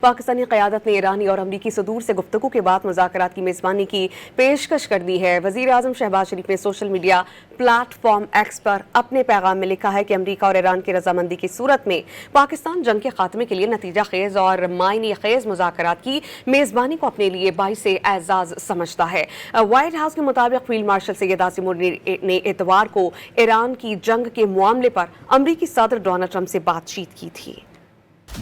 پاکستانی قیادت نے ایرانی اور امریکی صدور سے گفتگو کے بعد مذاکرات کی میزبانی کی پیشکش کر دی ہے۔ وزیر اعظم شہباز شریف نے social media platform X پر اپنے پیغام میں لکھا ہے کہ امریکہ اور ایران کی رضامندی کی صورت میں پاکستان جنگ کے خاتمے کے لیے نتیجہ خیز اور معنی خیز مذاکرات کی میزبانی کو اپنے لیے باعث اعزاز سمجھتا ہے۔ وائٹ ہاؤس کے مطابق فیلڈ مارشل سید عاصم منیر نے اتوار کو ایران کی جنگ کے معاملے پر امریکی صدر ڈونلڈ ٹرمپ سے بات چیت کی تھی۔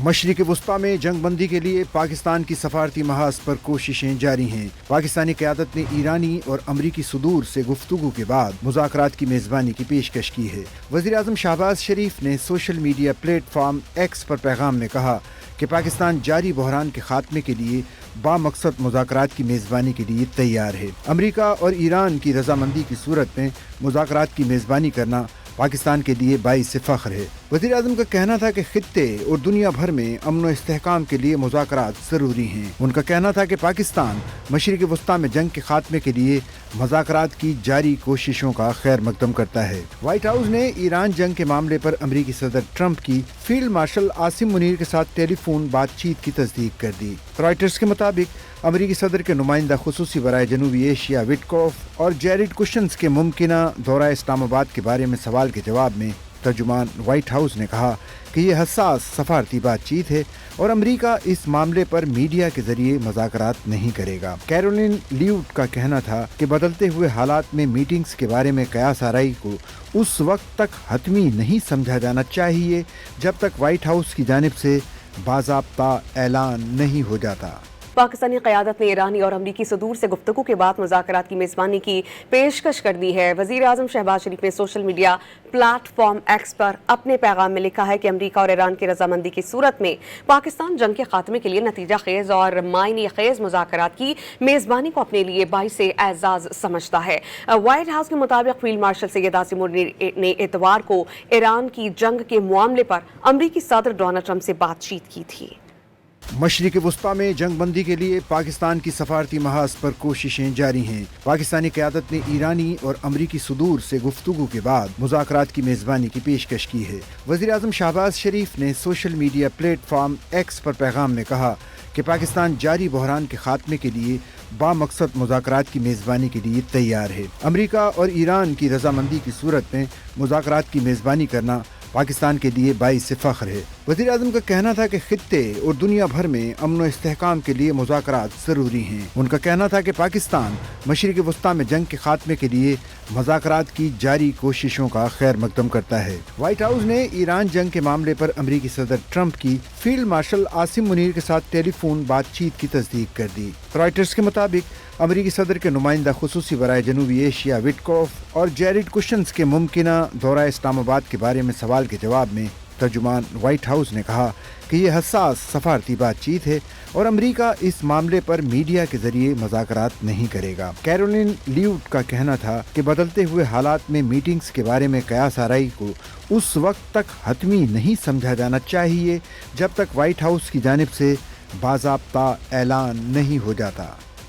مشرق وسطیٰ میں جنگ بندی کے لیے پاکستان کی سفارتی محاذ پر کوششیں جاری ہیں۔ پاکستانی قیادت نے ایرانی اور امریکی صدور سے گفتگو کے بعد مذاکرات کی میزبانی کی پیشکش کی ہے۔ وزیر اعظم شہباز شریف نے social media platform X پر پیغام میں کہا کہ پاکستان جاری بحران کے خاتمے کے لیے بامقصد مذاکرات کی میزبانی کے لیے تیار ہے۔ امریکہ اور ایران کی رضامندی کی صورت میں مذاکرات کی میزبانی کرنا پاکستان کے لیے باعث فخر ہے۔ وزیر اعظم کا کہنا تھا کہ خطے اور دنیا بھر میں امن و استحکام کے لیے مذاکرات ضروری ہیں۔ ان کا کہنا تھا کہ پاکستان مشرق وسطیٰ میں جنگ کے خاتمے کے لیے مذاکرات کی جاری کوششوں کا خیر مقدم کرتا ہے۔ وائٹ ہاؤس نے ایران جنگ کے معاملے پر امریکی صدر ٹرمپ کی فیلڈ مارشل عاصم منیر کے ساتھ ٹیلی فون بات چیت کی تصدیق کر دی۔ رائٹرز کے مطابق امریکی صدر کے نمائندہ خصوصی برائے جنوبی ایشیا وٹکوف اور جیریڈ کوشنز کے ممکنہ دورہ اسلام آباد کے بارے میں سوال کے جواب میں ترجمان وائٹ ہاؤس نے کہا کہ یہ حساس سفارتی بات چیت ہے اور امریکہ اس معاملے پر میڈیا کے ذریعے مذاکرات نہیں کرے گا۔ کیرولین لیوٹ کا کہنا تھا کہ بدلتے ہوئے حالات میں میٹنگز کے بارے میں قیاس آرائی کو اس وقت تک حتمی نہیں سمجھا جانا چاہیے جب تک وائٹ ہاؤس کی جانب سے باضابطہ اعلان نہیں ہو جاتا۔ پاکستانی قیادت نے ایرانی اور امریکی صدور سے گفتگو کے بعد مذاکرات کی میزبانی کی پیشکش کر دی ہے۔ وزیر اعظم شہباز شریف نے social media platform X پر اپنے پیغام میں لکھا ہے کہ امریکہ اور ایران کی رضامندی کی صورت میں پاکستان جنگ کے خاتمے کے لیے نتیجہ خیز اور معنی خیز مذاکرات کی میزبانی کو اپنے لیے باعث اعزاز سمجھتا ہے۔ وائٹ ہاؤس کے مطابق فیلڈ مارشل سید عاصم منیر نے اتوار کو ایران کی جنگ کے معاملے پر امریکی صدر ڈونلڈ ٹرمپ سے بات چیت کی تھی۔ مشرق وسطیٰ میں جنگ بندی کے لیے پاکستان کی سفارتی محاذ پر کوششیں جاری ہیں۔ پاکستانی قیادت نے ایرانی اور امریکی صدور سے گفتگو کے بعد مذاکرات کی میزبانی کی پیشکش کی ہے۔ وزیر اعظم شہباز شریف نے social media platform X پر پیغام میں کہا کہ پاکستان جاری بحران کے خاتمے کے لیے بامقصد مذاکرات کی میزبانی کے لیے تیار ہے۔ امریکہ اور ایران کی رضامندی کی صورت میں مذاکرات کی میزبانی کرنا پاکستان کے لیے باعث فخر ہے۔ وزیر اعظم کا کہنا تھا کہ خطے اور دنیا بھر میں امن و استحکام کے لیے مذاکرات ضروری ہیں۔ ان کا کہنا تھا کہ پاکستان مشرق وسطیٰ میں جنگ کے خاتمے کے لیے مذاکرات کی جاری کوششوں کا خیر مقدم کرتا ہے۔ وائٹ ہاؤس نے ایران جنگ کے معاملے پر امریکی صدر ٹرمپ کی فیلڈ مارشل عاصم منیر کے ساتھ ٹیلی فون بات چیت کی تصدیق کر دی۔ رائٹرز کے مطابق امریکی صدر کے نمائندہ خصوصی برائے جنوبی ایشیا وٹکوف اور جیریڈ کوشنز کے ممکنہ دورہ اسلام آباد کے بارے میں سوال کے جواب میں ترجمان وائٹ ہاؤس نے کہا کہ یہ حساس سفارتی بات چیت ہے اور امریکہ اس معاملے پر میڈیا کے ذریعے مذاکرات نہیں کرے گا۔ کیرولین لیوٹ کا کہنا تھا کہ بدلتے ہوئے حالات میں میٹنگز کے بارے میں قیاس آرائی کو اس وقت تک حتمی نہیں سمجھا جانا چاہیے جب تک وائٹ ہاؤس کی جانب سے باضابطہ اعلان نہیں ہو جاتا۔